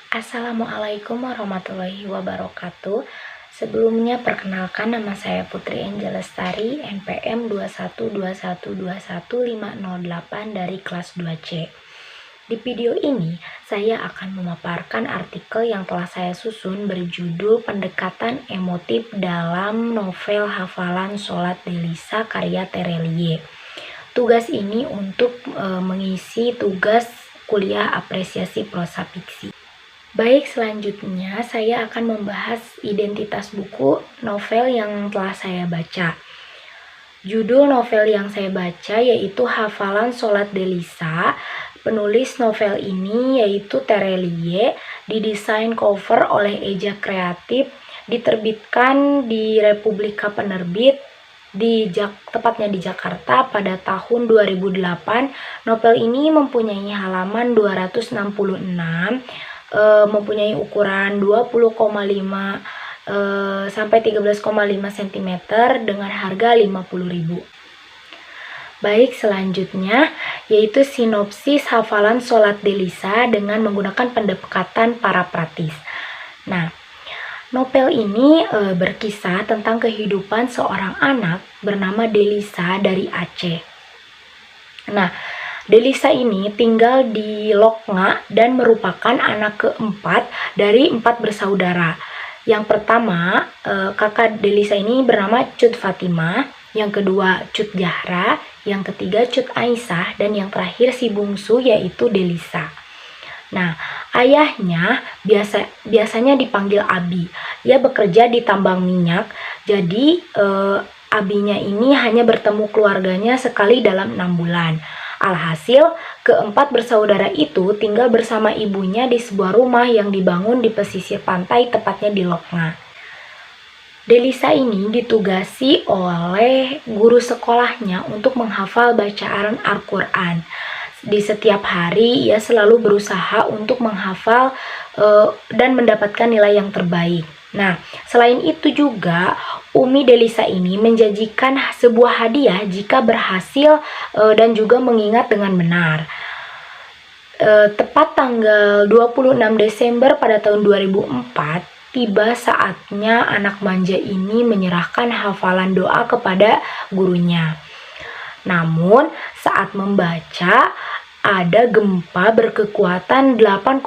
Assalamualaikum warahmatullahi wabarakatuh. Sebelumnya perkenalkan, nama saya Putri Angel Lestari, NPM 212121508 dari kelas 2C. Di video ini, saya akan memaparkan artikel yang telah saya susun berjudul Pendekatan Emotif dalam Novel Hafalan Sholat Delisa karya Terelie. Tugas ini untuk mengisi tugas kuliah apresiasi prosa fiksi. Baik, selanjutnya saya akan membahas identitas buku novel yang telah saya baca. Judul novel yang saya baca yaitu Hafalan Sholat Delisa. Penulis novel ini yaitu Terelie, didesain cover oleh Eja Kreatif, diterbitkan di Republika Penerbit, tepatnya di Jakarta pada tahun 2008. Novel ini mempunyai halaman 266, mempunyai ukuran 20,5 sampai 13,5 cm dengan harga 50.000. Baik, selanjutnya yaitu sinopsis Hafalan Sholat Delisa dengan menggunakan pendekatan parafrasis. Nah, novel ini berkisah tentang kehidupan seorang anak bernama Delisa dari Aceh. Nah, Delisa ini tinggal di Loknga dan merupakan anak keempat dari 4 bersaudara. Yang pertama, kakak Delisa ini bernama Cut Fatimah, yang kedua Cut Zahra, yang ketiga Cut Aisyah, dan yang terakhir si bungsu yaitu Delisa. Nah, ayahnya biasanya dipanggil Abi. Ia bekerja di tambang minyak, jadi Abinya ini hanya bertemu keluarganya sekali dalam 6 bulan. Alhasil, keempat bersaudara itu tinggal bersama ibunya di sebuah rumah yang dibangun di pesisir pantai, tepatnya di Loknga. Delisa ini ditugasi oleh guru sekolahnya untuk menghafal bacaan Al-Quran. Di setiap hari, ia selalu berusaha untuk menghafal dan mendapatkan nilai yang terbaik. Nah, selain itu juga Umi Delisa ini menjanjikan sebuah hadiah jika berhasil dan juga mengingat dengan benar. Tepat tanggal 26 Desember pada tahun 2004, tiba saatnya anak manja ini menyerahkan hafalan doa kepada gurunya. Namun, saat membaca, ada gempa berkekuatan 8,9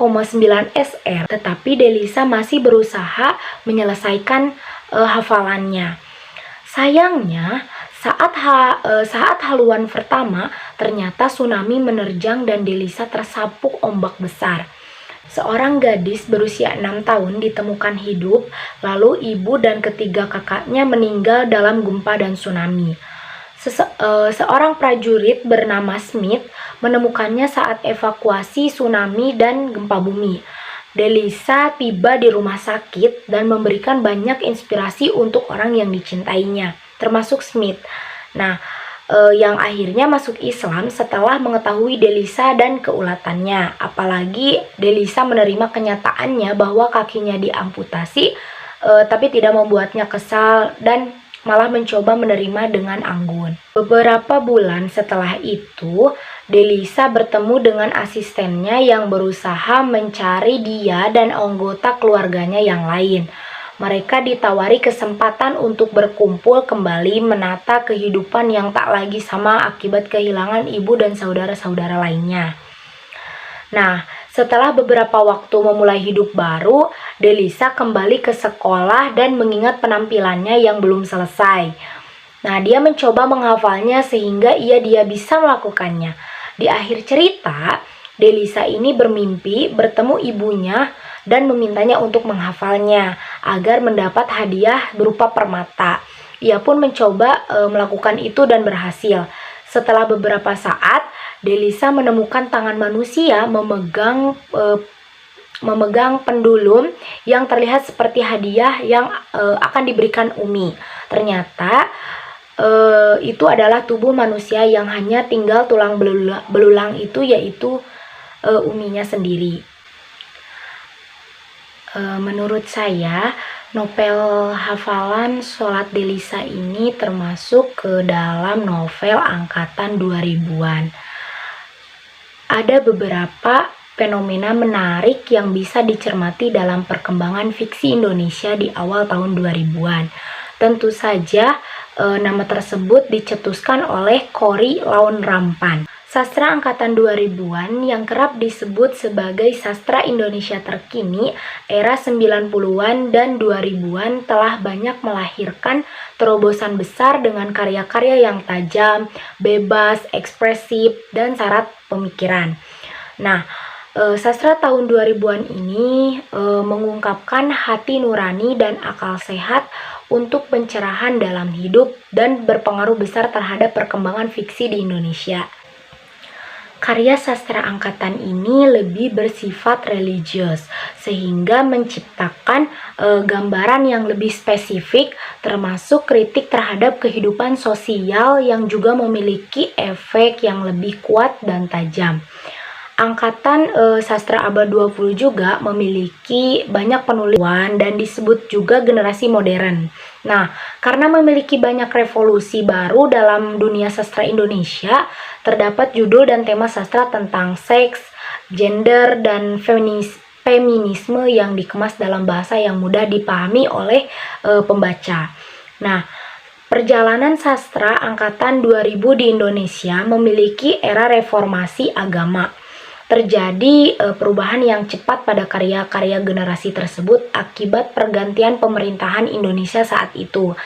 SR, tetapi Delisa masih berusaha menyelesaikan hafalannya. Sayangnya, saat haluan pertama, ternyata tsunami menerjang dan Delisa tersapuk ombak besar. Seorang gadis berusia 6 tahun ditemukan hidup, lalu ibu dan ketiga kakaknya meninggal dalam gempa dan tsunami. Seorang prajurit bernama Smith menemukannya saat evakuasi tsunami dan gempa bumi. Delisa tiba di rumah sakit dan memberikan banyak inspirasi untuk orang yang dicintainya, termasuk Smith. Nah, yang akhirnya masuk Islam setelah mengetahui Delisa dan keulatannya. Apalagi Delisa menerima kenyataannya bahwa kakinya diamputasi, tapi tidak membuatnya kesal dan malah mencoba menerima dengan anggun. Beberapa bulan setelah itu, Delisa bertemu dengan asistennya yang berusaha mencari dia dan anggota keluarganya yang lain. Mereka ditawari kesempatan untuk berkumpul kembali menata kehidupan yang tak lagi sama akibat kehilangan ibu dan saudara-saudara lainnya. Nah, setelah beberapa waktu memulai hidup baru, Delisa kembali ke sekolah dan mengingat penampilannya yang belum selesai. Nah, dia mencoba menghafalnya sehingga dia bisa melakukannya. Di akhir cerita, Delisa ini bermimpi bertemu ibunya dan memintanya untuk menghafalnya agar mendapat hadiah berupa permata. Ia pun mencoba melakukan itu dan berhasil. Setelah beberapa saat, Delisa menemukan tangan manusia memegang pendulum yang terlihat seperti hadiah yang akan diberikan Umi. Ternyata itu adalah tubuh manusia yang hanya tinggal tulang belulang itu, yaitu Uminya sendiri. Menurut saya, novel Hafalan Sholat Delisa ini termasuk ke dalam novel angkatan 2000-an. Ada beberapa fenomena menarik yang bisa dicermati dalam perkembangan fiksi Indonesia di awal tahun 2000-an. Tentu saja nama tersebut dicetuskan oleh Korrie Lawn Rampan. Sastra angkatan 2000-an yang kerap disebut sebagai sastra Indonesia terkini era 90-an dan 2000-an telah banyak melahirkan terobosan besar dengan karya-karya yang tajam, bebas, ekspresif, dan syarat pemikiran. Nah, sastra tahun 2000-an ini mengungkapkan hati nurani dan akal sehat untuk pencerahan dalam hidup dan berpengaruh besar terhadap perkembangan fiksi di Indonesia. Karya sastra angkatan ini lebih bersifat religius, sehingga menciptakan gambaran yang lebih spesifik, termasuk kritik terhadap kehidupan sosial yang juga memiliki efek yang lebih kuat dan tajam. Angkatan sastra abad 20 juga memiliki banyak penulisan dan disebut juga generasi modern. Nah, karena memiliki banyak revolusi baru dalam dunia sastra Indonesia, terdapat judul dan tema sastra tentang seks, gender, dan feminisme yang dikemas dalam bahasa yang mudah dipahami oleh pembaca. Nah, perjalanan sastra angkatan 2000 di Indonesia memiliki era reformasi agama. Terjadi perubahan yang cepat pada karya-karya generasi tersebut akibat pergantian pemerintahan Indonesia saat itu.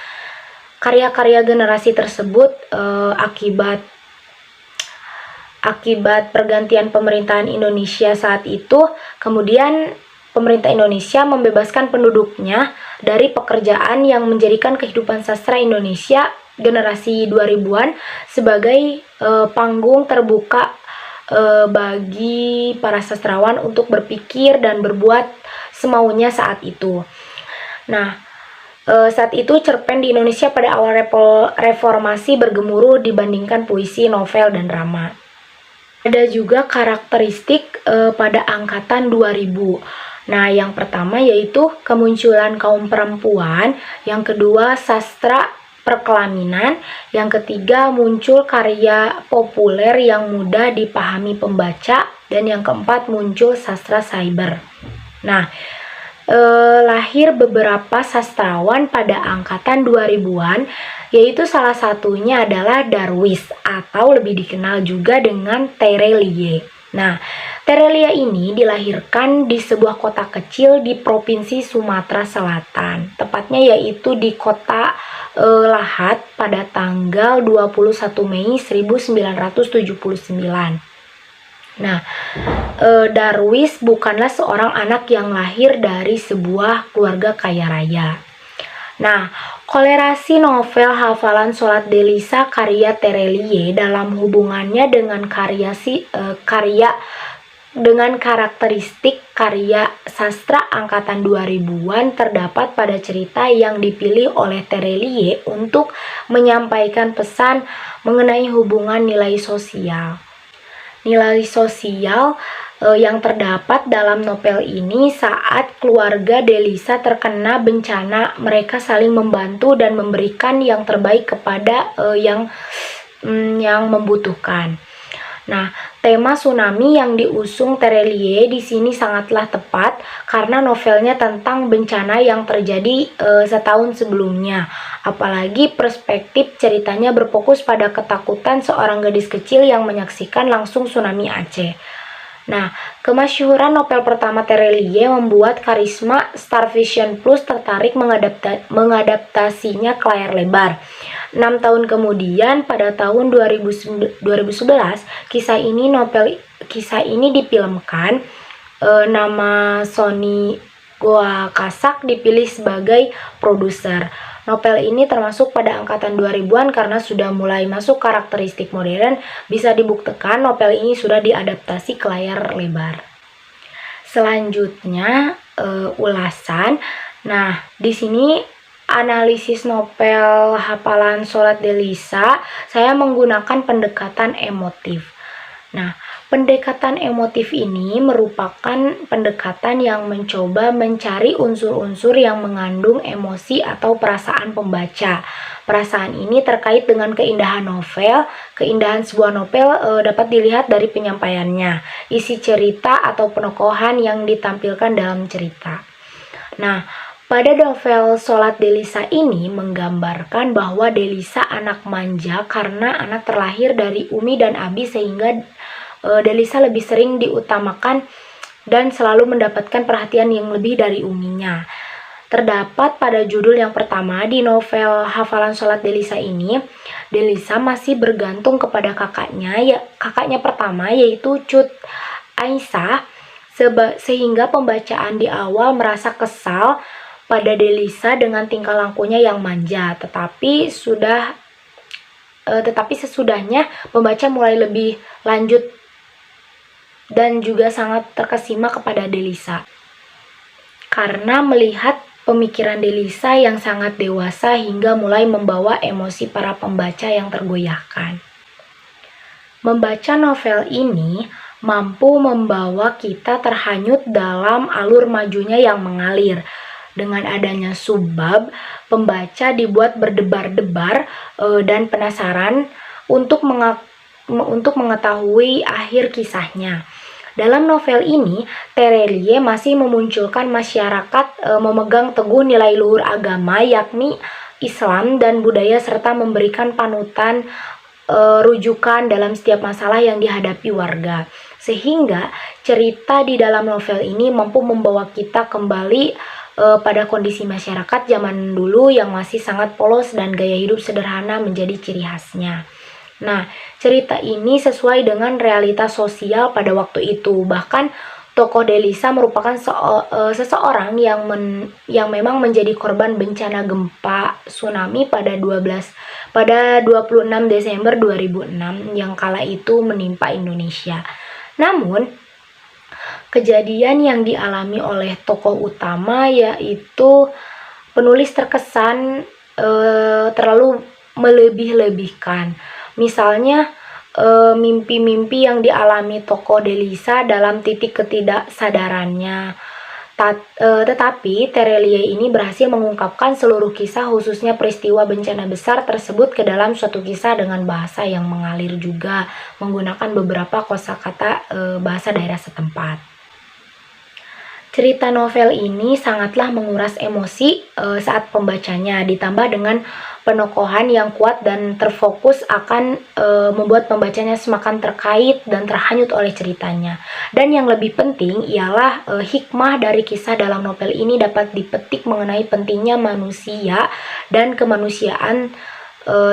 Karya-karya generasi tersebut akibat pergantian pemerintahan Indonesia saat itu, kemudian pemerintah Indonesia membebaskan penduduknya dari pekerjaan yang menjadikan kehidupan sastra Indonesia generasi 2000-an sebagai panggung terbuka bagi para sastrawan untuk berpikir dan berbuat semaunya saat itu. Nah, saat itu cerpen di Indonesia pada awal reformasi bergemuruh dibandingkan puisi, novel, dan drama. Ada juga karakteristik pada angkatan 2000. Nah, yang pertama yaitu kemunculan kaum perempuan, yang kedua sastra perkelaminan, yang ketiga muncul karya populer yang mudah dipahami pembaca, dan yang keempat muncul sastra cyber. Nah, lahir beberapa sastrawan pada angkatan 2000-an, yaitu salah satunya adalah Darwis atau lebih dikenal juga dengan Terelie. Nah, Terelia ini dilahirkan di sebuah kota kecil di Provinsi Sumatera Selatan, tepatnya yaitu di kota Lahat pada tanggal 21 Mei 1979. Nah, Darwis bukanlah seorang anak yang lahir dari sebuah keluarga kaya raya. Nah, kolerasi novel Hafalan Sholat Delisa karya Terelie dalam hubungannya dengan dengan karakteristik karya sastra angkatan 2000-an terdapat pada cerita yang dipilih oleh Terelie untuk menyampaikan pesan mengenai hubungan nilai sosial. Nilai sosial yang terdapat dalam novel ini saat keluarga Delisa terkena bencana, mereka saling membantu dan memberikan yang terbaik kepada yang membutuhkan. Nah, tema tsunami yang diusung Terelie di sini sangatlah tepat karena novelnya tentang bencana yang terjadi setahun sebelumnya. Apalagi perspektif ceritanya berfokus pada ketakutan seorang gadis kecil yang menyaksikan langsung tsunami Aceh. Nah, kemasyhuran novel pertama Terelie membuat Karisma Starvision Plus tertarik mengadaptasinya ke layar lebar. 6 tahun kemudian, pada tahun 2011, kisah ini difilmkan. Nama Sony Goa Kasak dipilih sebagai produser. Novel ini termasuk pada angkatan 2000-an karena sudah mulai masuk karakteristik modern. Bisa dibuktikan novel ini sudah diadaptasi ke layar lebar. Selanjutnya ulasan. Nah, di sini analisis novel Hafalan Sholat Delisa, saya menggunakan pendekatan emotif. Nah, pendekatan emotif ini merupakan pendekatan yang mencoba mencari unsur-unsur yang mengandung emosi atau perasaan pembaca. Perasaan ini terkait dengan keindahan novel. Keindahan sebuah novel dapat dilihat dari penyampaiannya, isi cerita atau penokohan yang ditampilkan dalam cerita. Nah, pada novel Sholat Delisa ini menggambarkan bahwa Delisa anak manja karena anak terlahir dari Umi dan Abi, sehingga Delisa lebih sering diutamakan dan selalu mendapatkan perhatian yang lebih dari uminya. Terdapat pada judul yang pertama di novel Hafalan Sholat Delisa ini, Delisa masih bergantung kepada kakaknya pertama yaitu Cut Aisyah, sehingga pembacaan di awal merasa kesal pada Delisa dengan tingkah lakunya yang manja, tetapi sesudahnya pembaca mulai lebih lanjut dan juga sangat terkesima kepada Delisa karena melihat pemikiran Delisa yang sangat dewasa hingga mulai membawa emosi para pembaca yang tergoyahkan. Membaca novel ini mampu membawa kita terhanyut dalam alur majunya yang mengalir. Dengan adanya subbab, pembaca dibuat berdebar-debar dan penasaran untuk mengetahui akhir kisahnya. Dalam novel ini, Terelie masih memunculkan masyarakat memegang teguh nilai luhur agama, yakni Islam dan budaya, serta memberikan panutan rujukan dalam setiap masalah yang dihadapi warga. Sehingga cerita di dalam novel ini mampu membawa kita kembali pada kondisi masyarakat zaman dulu yang masih sangat polos dan gaya hidup sederhana menjadi ciri khasnya. Nah, cerita ini sesuai dengan realitas sosial pada waktu itu. Bahkan tokoh Delisa merupakan seseorang yang memang menjadi korban bencana gempa tsunami pada 26 Desember 2006 yang kala itu menimpa Indonesia. Namun, kejadian yang dialami oleh tokoh utama yaitu penulis terkesan terlalu melebih-lebihkan. Misalnya mimpi-mimpi yang dialami tokoh Delisa dalam titik ketidaksadarannya. Tetapi Terelie ini berhasil mengungkapkan seluruh kisah, khususnya peristiwa bencana besar tersebut, ke dalam suatu kisah dengan bahasa yang mengalir juga, menggunakan beberapa kosakata bahasa daerah setempat. Cerita novel ini sangatlah menguras emosi saat pembacanya, ditambah dengan penokohan yang kuat dan terfokus akan membuat pembacanya semakin terkait dan terhanyut oleh ceritanya. Dan yang lebih penting ialah hikmah dari kisah dalam novel ini dapat dipetik mengenai pentingnya manusia dan kemanusiaan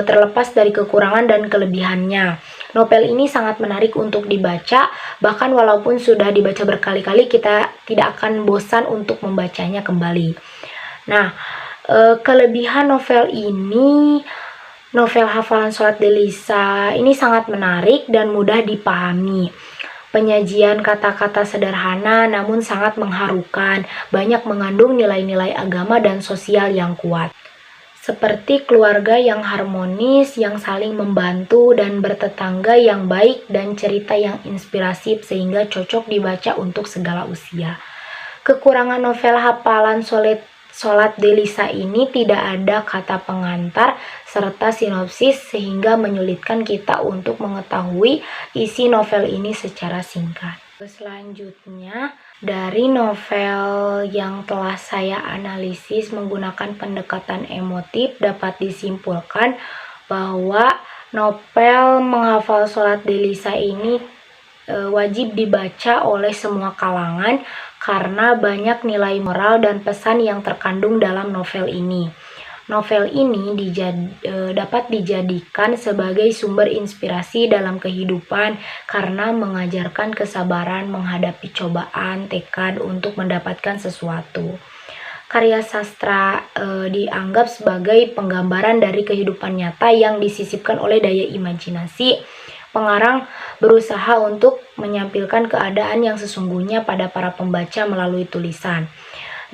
terlepas dari kekurangan dan kelebihannya. Novel ini sangat menarik untuk dibaca, bahkan walaupun sudah dibaca berkali-kali, kita tidak akan bosan untuk membacanya kembali. Nah, kelebihan novel Hafalan Sholat Delisa ini sangat menarik dan mudah dipahami. Penyajian kata-kata sederhana namun sangat mengharukan, banyak mengandung nilai-nilai agama dan sosial yang kuat. Seperti keluarga yang harmonis, yang saling membantu dan bertetangga yang baik, dan cerita yang inspiratif sehingga cocok dibaca untuk segala usia. Kekurangan novel Hafalan Sholat Delisa ini tidak ada kata pengantar serta sinopsis sehingga menyulitkan kita untuk mengetahui isi novel ini secara singkat. Selanjutnya, dari novel yang telah saya analisis menggunakan pendekatan emotif, dapat disimpulkan bahwa novel Menghafal Sholat Delisa ini wajib dibaca oleh semua kalangan karena banyak nilai moral dan pesan yang terkandung dalam novel ini. Novel ini dapat dijadikan sebagai sumber inspirasi dalam kehidupan karena mengajarkan kesabaran menghadapi cobaan, tekad untuk mendapatkan sesuatu. Karya sastra dianggap sebagai penggambaran dari kehidupan nyata yang disisipkan oleh daya imajinasi. Pengarang berusaha untuk menyampilkan keadaan yang sesungguhnya pada para pembaca melalui tulisan.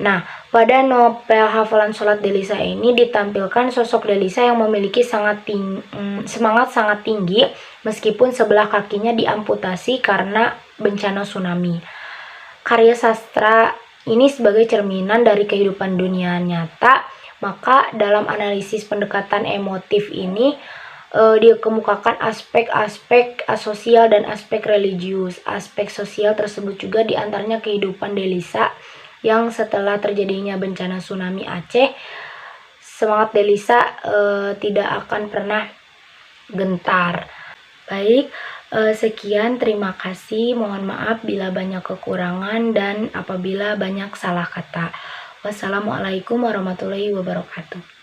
Nah, pada novel Hafalan Sholat Delisa ini ditampilkan sosok Delisa yang memiliki semangat sangat tinggi meskipun sebelah kakinya diamputasi karena bencana tsunami. Karya sastra ini sebagai cerminan dari kehidupan dunia nyata, maka dalam analisis pendekatan emotif ini dia kemukakan aspek-aspek sosial dan aspek religius. Aspek sosial tersebut juga diantaranya kehidupan Delisa yang setelah terjadinya bencana tsunami Aceh, semangat Delisa tidak akan pernah gentar. Baik, sekian, terima kasih. Mohon maaf bila banyak kekurangan dan apabila banyak salah kata. Wassalamualaikum warahmatullahi wabarakatuh.